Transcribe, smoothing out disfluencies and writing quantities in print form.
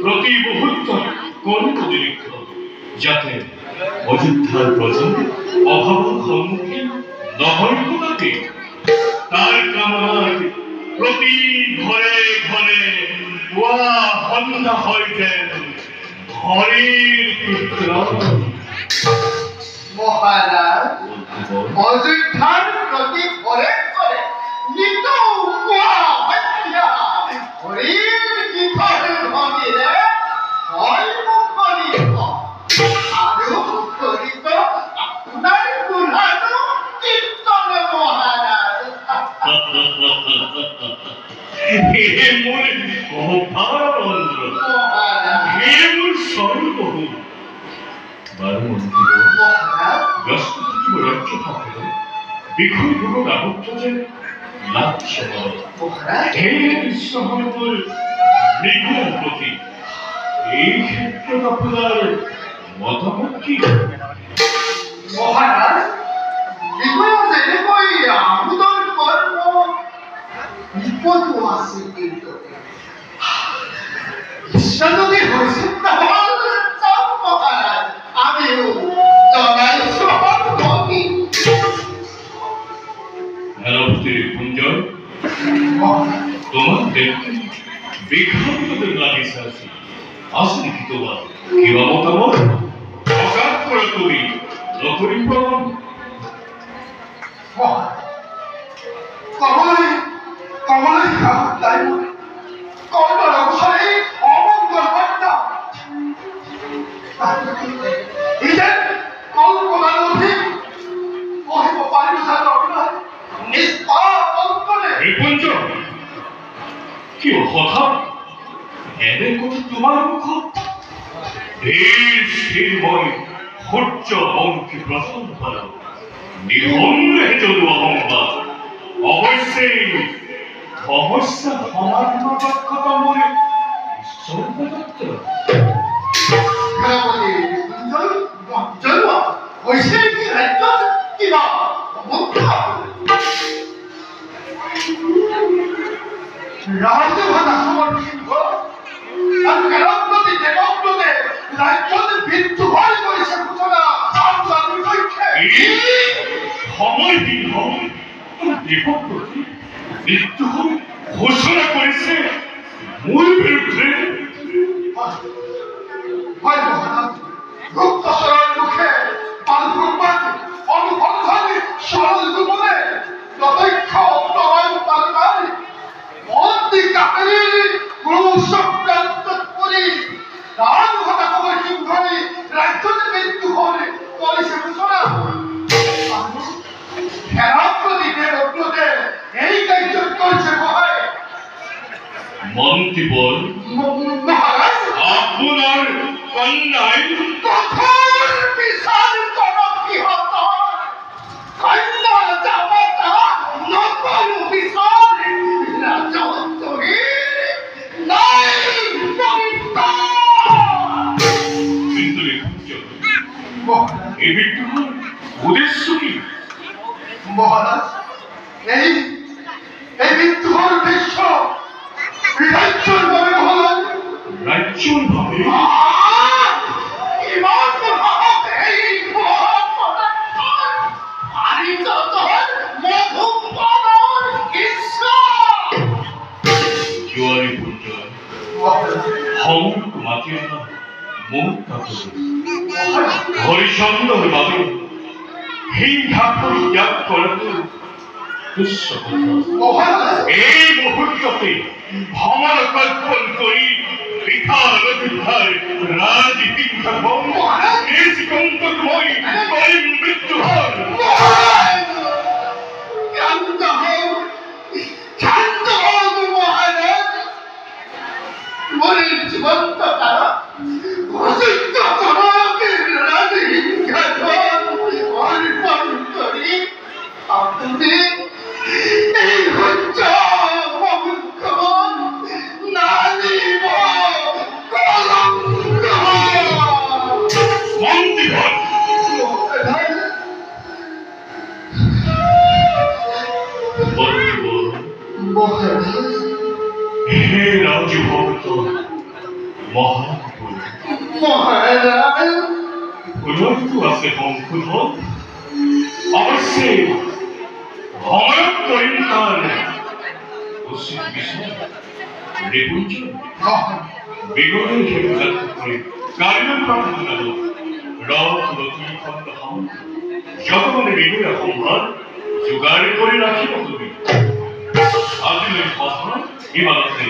প্রতি মুহূর্ত কোন অতিরিক্ত যাতে অযোধ্যার প্রজন্ম অভাব সম্মুখীন নহয় কোথাতে তার কামনায় প্রতি ঘরে ঘরে ওয়া সন্ধ্যা হইতেন হরির কীর্তন। মহারাজ অযোধ্যার প্রতি ঘরে ঘরে নিত হরির কীর্তন ভঙ্গিরে হয় মুখরিত আরো মুখরিত আপনার পুরানো কীর্তন মহারাজ। হে মোর অভাবন্দ্র, হে মোর সর্বহু বারমন্ত্রী ব্যস্ত থাকিব রাজ্য থাকিব বিক্ষুব্ধ আবদ্ধ যে লাক্ষ্য হে কৃষ্ণহর নিগুণ প্রতি এই ক্ষেত্রে আপনার মতামত কি? মহারাজ বিগত যেনেকৈ আমোদৰ কৰ্ম বিপদো আছে কিন্তু ইচ্ছা যদি হৈছে নহ'লে যাওক মহাৰাজ আমিও জনাইছো সন্মতি। হেলপ্তি কুঞ্জয় তোমার দেখতে বিখ্যাতদের লাগিছে আছে আসলে কি তোমার কিবা মতামত অকাত করে তুমি নকরি পাবো কমলাই কমলাই তাই কমলার অবসরে অমঙ্গল বার্তা ইজেন কল্পনার অধিক কহিব পারিব যার অভিনয় নিষ্পাপনে নিপুঞ্জ কি হঠাৎ এনে কোন তোমার মুখ স্থিরময় সূর্য বংশী প্রসন্ন ফল নিঃসন্দেহে যদু অহংবাদ অবশ্যই সমস্যা সমাধান দক্ষতা মনে ঈশ্বর প্রদত্ত। সেনাপতি জন্ম হৈছে কি ৰাজ্যত কিবা ৰাজ্যভাষা সমৰ্থিত আৰু কেৰপ্ৰতি দেৱপ্ৰতে ৰাজ্যত বিদ্ৰোহৰ কৰিছে সূচনা সময়হীন হয় দেৱপ্ৰতি বিদ্ৰোহ ঘোষণা কৰিছে মোৰ বিৰুদ্ধে। হয় মহাৰাজ গুপ্তচৰৰ মুখে পালপ্ৰমাণ অনুসন্ধানী সৰল গোপনে যথেক্ষ প্ৰমাণ পালকাৰী মন্ত্ৰী কাহিনীৰ ক্ৰোশক্ৰান্ত কৰি ৰাজঘটা সময় সিংহই ৰাজ্যত বিদ্ৰোহ কৰিছে সূচনা আৰু সেনাপতি দেৱব্ৰতে এই কাৰ্যত কৰিছে সহায়। মন্ত্রী বল মহারাজ আপনার কন্যায় কঠোর বিচার করো কিহত কন্যা জামাতা নকল বিচার রাজত্বী নাই পবিত্র কিন্তু এই বিদ্রোহ উদ্দেশ্য কি? মহারাজ এই এই বিদ্রোহের উদ্দেশ্য রাজ্যের ভাবে হলো রাজ্যের ভাবে ইমান ভাব এই আরি যত মধুপনর ইচ্ছা জোয়ারি পূর্জয় হমক মাতিয়ে না মুক্তা করে হরিচন্দ্র বাবু হিংসা ত্যাগ করতে এই মুহূর্ততে ভ্রমণ কল্পন করি বিধার অযোধ্যার রাজনীতি মৃত্যু হয়। জীবন্ত তারা অযোধ্য জনকের রাজহিংসা অর্পণ করি আপনি এই হচ্ছ নানিব কলঙ্ক হে রাজভক্ত মহাপুর মহারাজ হয়তো আছে সংশোধন অবশ্যই ভয়ক করিম তার উচিত বিষয় রেগুঞ্জন বিগতের ক্ষেত্রে করে কারিগর প্রার্থনা রথী খন্ড হম যতক্ষণে বিগুয়া সম্ভার জোগাড় করে রাখিব তুমি আজিলৈ কথা ইমানতে